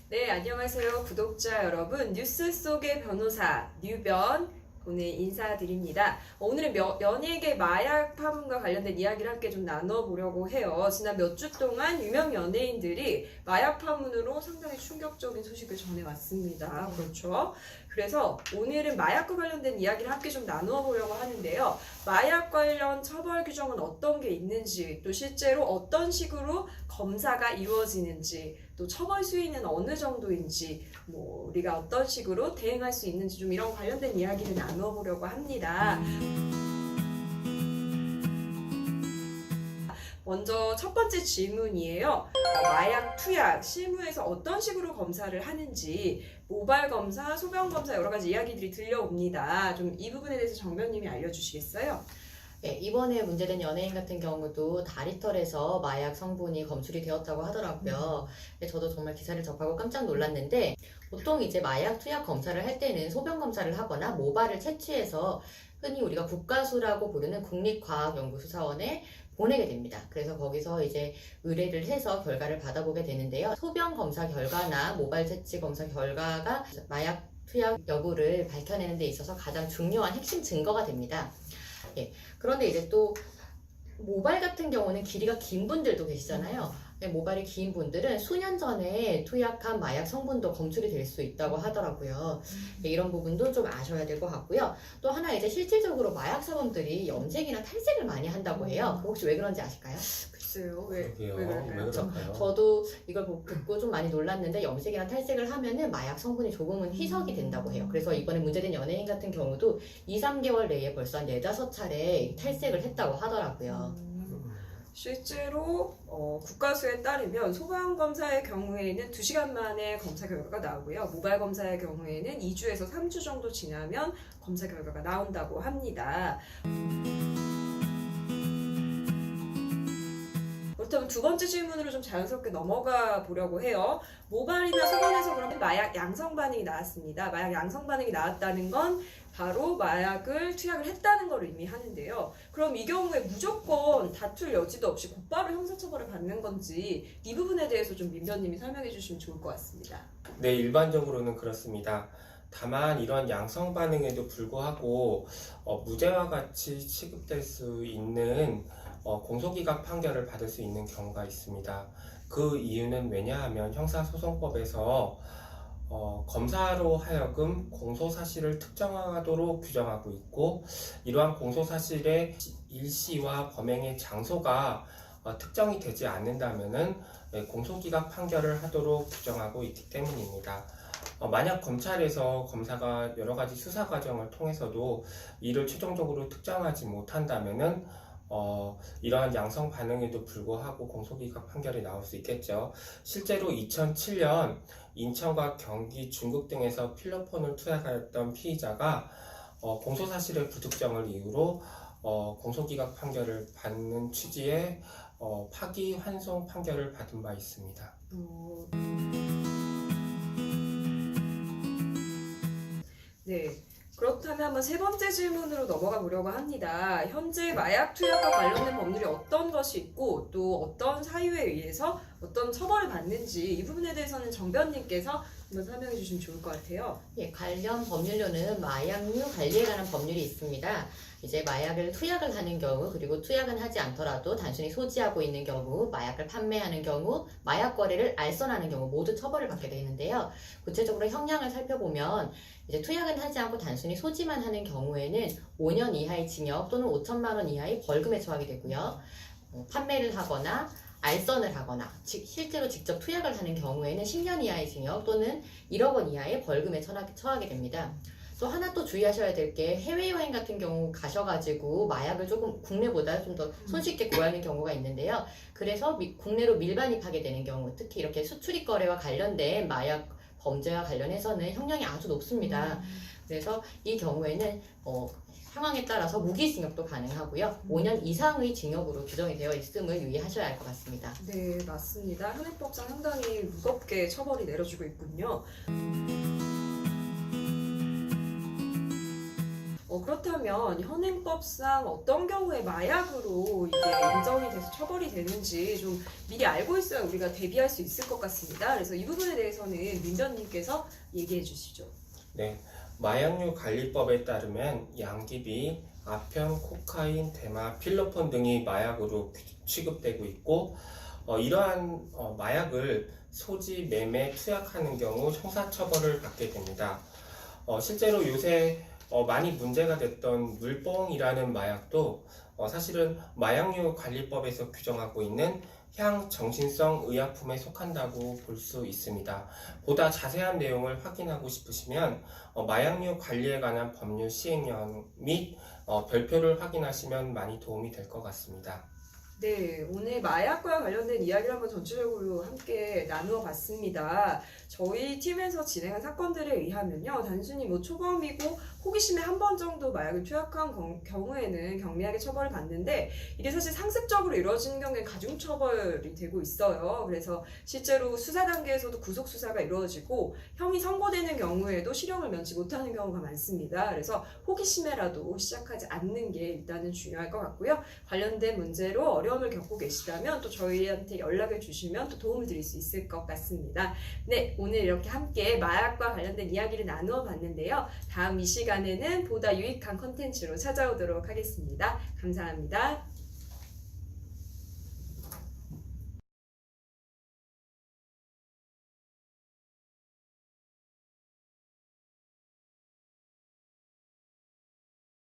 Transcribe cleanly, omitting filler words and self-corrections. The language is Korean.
네, 안녕하세요. 구독자 여러분. 뉴스 속의 변호사 뉴변 오늘 인사드립니다. 오늘은 연예계 마약 파문과 관련된 이야기를 함께 좀 나눠보려고 해요. 지난 몇 주 동안 유명 연예인들이 마약 파문으로 상당히 충격적인 소식을 전해왔습니다. 그렇죠? 그래서 오늘은 마약과 관련된 이야기를 함께 좀 나눠보려고 하는데요. 마약 관련 처벌 규정은 어떤 게 있는지, 또 실제로 어떤 식으로 검사가 이루어지는지, 또 처벌 수위는 어느 정도인지, 우리가 어떤 식으로 대응할 수 있는지 좀 이런 관련된 이야기를 나눠보려고 합니다. 먼저 첫 번째 질문이에요. 마약 투약, 실무에서 어떤 식으로 검사를 하는지, 모발 검사, 소변 검사 여러 가지 이야기들이 들려옵니다. 좀 이 부분에 대해서 정변님이 알려주시겠어요? 네, 이번에 문제된 연예인 같은 경우도 다리털에서 마약 성분이 검출이 되었다고 하더라고요. 저도 정말 기사를 접하고 깜짝 놀랐는데, 보통 이제 마약 투약 검사를 할 때는 소변 검사를 하거나 모발을 채취해서 흔히 우리가 국가수라고 부르는 국립과학연구소사원에 보내게 됩니다. 그래서 거기서 이제 의뢰를 해서 결과를 받아보게 되는데요. 소변 검사 결과나 모발 채취 검사 결과가 마약 투약 여부를 밝혀내는 데 있어서 가장 중요한 핵심 증거가 됩니다. 예, 그런데 이제 또 모발 같은 경우는 길이가 긴 분들도 계시잖아요. 모발이 긴 분들은 수년 전에 투약한 마약 성분도 검출이 될 수 있다고 하더라고요. 이런 부분도 좀 아셔야 될 것 같고요. 또 하나 이제 실질적으로 마약 사범들이 염색이나 탈색을 많이 한다고 해요. 혹시 왜 그런지 아실까요? 글쎄요. 왜 그럴까요? 그럴까요? 저도 이걸 듣고 좀 많이 놀랐는데, 염색이나 탈색을 하면은 마약 성분이 조금은 희석이 된다고 해요. 그래서 이번에 문제된 연예인 같은 경우도 2, 3개월 내에 벌써 한 4~5차례 탈색을 했다고 하더라고요. 실제로 국가수에 따르면 소변 검사의 경우에는 2시간 만에 검사 결과가 나오고요. 모발 검사의 경우에는 2주에서 3주 정도 지나면 검사 결과가 나온다고 합니다. 그렇다면 두 번째 질문으로 좀 자연스럽게 넘어가 보려고 해요. 모발이나 소변에서 그러면 마약 양성 반응이 나왔습니다. 마약 양성 반응이 나왔다는 건 바로 마약을 투약을 했다는 걸 의미하는데요. 그럼 이 경우에 무조건 다툴 여지도 없이 곧바로 형사처벌을 받는 건지, 이 부분에 대해서 좀 민변님이 설명해 주시면 좋을 것 같습니다. 네, 일반적으로는 그렇습니다. 다만 이런 양성 반응에도 불구하고 무죄와 같이 취급될 수 있는 공소기각 판결을 받을 수 있는 경우가 있습니다. 그 이유는 왜냐하면 형사소송법에서 검사로 하여금 공소사실을 특정하도록 규정하고 있고, 이러한 공소사실의 일시와 범행의 장소가 특정이 되지 않는다면은 공소기각 판결을 하도록 규정하고 있기 때문입니다. 만약 검찰에서 검사가 여러 가지 수사 과정을 통해서도 이를 최종적으로 특정하지 못한다면은 이러한 양성 반응에도 불구하고 공소기각 판결이 나올 수 있겠죠. 실제로 2007년 인천과 경기, 중국 등에서 필로폰을 투약하였던 피의자가 공소사실의 부특정을 이유로 공소기각 판결을 받는 취지의 파기환송 판결을 받은 바 있습니다. 네. 그렇다면 한번 세 번째 질문으로 넘어가 보려고 합니다. 현재 마약 투약과 관련된 법률이 어떤 것이 있고, 또 어떤 사유에 의해서 어떤 처벌을 받는지, 이 부분에 대해서는 정변님께서 한번 설명해 주시면 좋을 것 같아요. 예, 관련 법률로는 마약류 관리에 관한 법률이 있습니다. 이제 마약을 투약을 하는 경우, 그리고 투약은 하지 않더라도 단순히 소지하고 있는 경우, 마약을 판매하는 경우, 마약 거래를 알선하는 경우 모두 처벌을 받게 되는데요. 구체적으로 형량을 살펴보면 이제 투약은 하지 않고 단순히 소지만 하는 경우에는 5년 이하의 징역 또는 5천만 원 이하의 벌금에 처하게 되고요. 판매를 하거나 알선을 하거나 실제로 직접 투약을 하는 경우에는 10년 이하의 징역 또는 1억 원 이하의 벌금에 처하게 됩니다. 또 하나 또 주의하셔야 될 게, 해외여행 같은 경우 가셔가지고 마약을 조금 국내보다 좀 더 손쉽게 구하는 경우가 있는데요. 그래서 국내로 밀반입하게 되는 경우, 특히 이렇게 수출입 거래와 관련된 마약 범죄와 관련해서는 형량이 아주 높습니다. 그래서 이 경우에는 상황에 따라서 무기징역도 가능하고요. 5년 이상의 징역으로 규정이 되어 있음을 유의하셔야 할 것 같습니다. 네, 맞습니다. 현행법상 상당히 무겁게 처벌이 내려지고 있군요. 그렇다면 현행법상 어떤 경우에 마약으로 이게 인정이 돼서 처벌이 되는지 좀 미리 알고 있어야 우리가 대비할 수 있을 것 같습니다. 그래서 이 부분에 대해서는 민변님께서 얘기해 주시죠. 네, 마약류 관리법에 따르면 양귀비, 아편, 코카인, 대마, 필로폰 등이 마약으로 취급되고 있고 이러한 마약을 소지, 매매, 투약하는 경우 형사처벌을 받게 됩니다. 실제로 요새 많이 문제가 됐던 물뽕이라는 마약도 사실은 마약류 관리법에서 규정하고 있는 향정신성 의약품에 속한다고 볼 수 있습니다. 보다 자세한 내용을 확인하고 싶으시면 마약류 관리에 관한 법률 시행령 및 별표를 확인하시면 많이 도움이 될 것 같습니다. 네, 오늘 마약과 관련된 이야기를 한번 전체적으로 함께 나누어 봤습니다. 저희 팀에서 진행한 사건들에 의하면요, 단순히 초범이고 호기심에 한 번 정도 마약을 투약한 경우에는 경미하게 처벌을 받는데, 이게 사실 상습적으로 이루어지는 경우에 가중처벌이 되고 있어요. 그래서 실제로 수사 단계에서도 구속 수사가 이루어지고 형이 선고되는 경우에도 실형을 면치 못하는 경우가 많습니다. 그래서 호기심에라도 시작하지 않는 게 일단은 중요할 것 같고요. 관련된 문제로 어려움을 겪고 계시다면 또 저희한테 연락을 주시면 또 도움을 드릴 수 있을 것 같습니다. 네, 오늘 이렇게 함께 마약과 관련된 이야기를 나누어 봤는데요. 다음 이 시간에는 보다 유익한 컨텐츠로 찾아오도록 하겠습니다. 감사합니다.